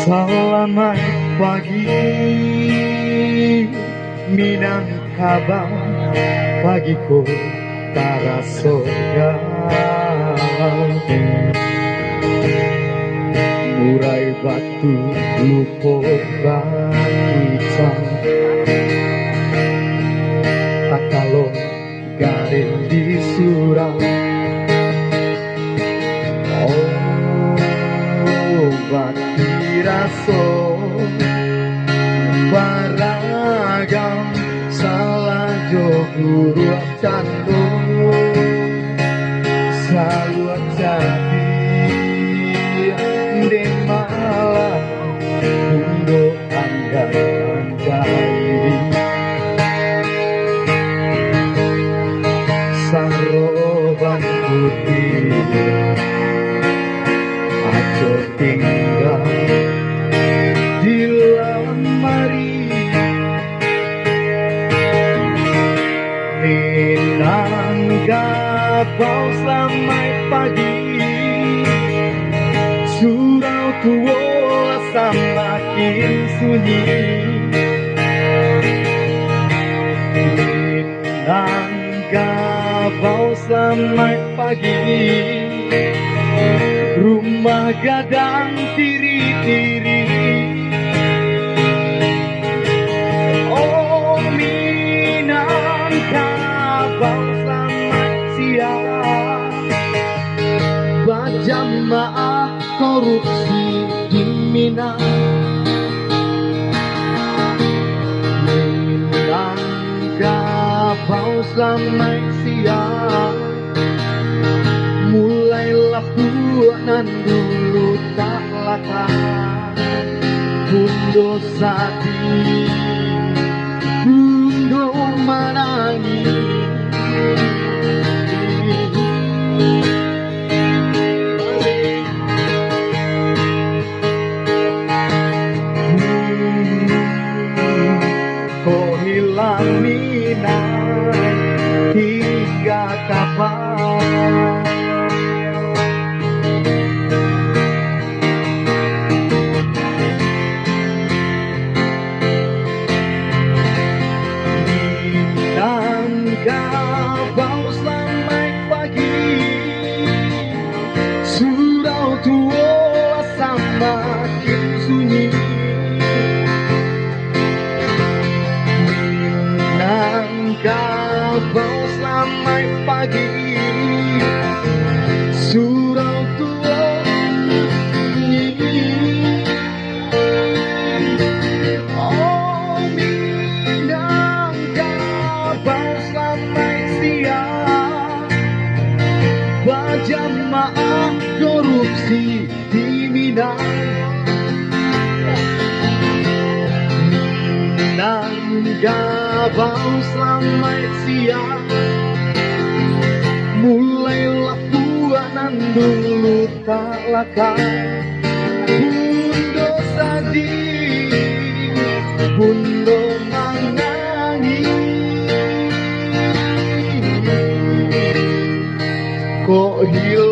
Selamat pagi Minangkabau, pagiku tarasoga murai batu lupo kita tak kalau garing di surau bati raso baragam salah joguru candu selalu jadi de malah mundo anggai saroban putih aku tinggal di lemari Minangkabau selamat pagi surau tua semakin sunyi Minangkabau selamat pagi rumah gadang tiri-tiri oh Minangkabau selamat siang berjamaah korupsi di Minang Minangkabau selamat siang mulailah buanan dulu tak lakan bundo sati bundo menangis kok hilang minat hingga kapan Minangkabau selamat pagi surau tua semakin sunyi Minangkabau selamat pagi surau tua sunyi oh Minangkabau selamat siang berjamaah korupsi di Minang Minangkabau selamat siang mulailah buanan dulu tak lakan bundo sadih bundo menangis kok hilang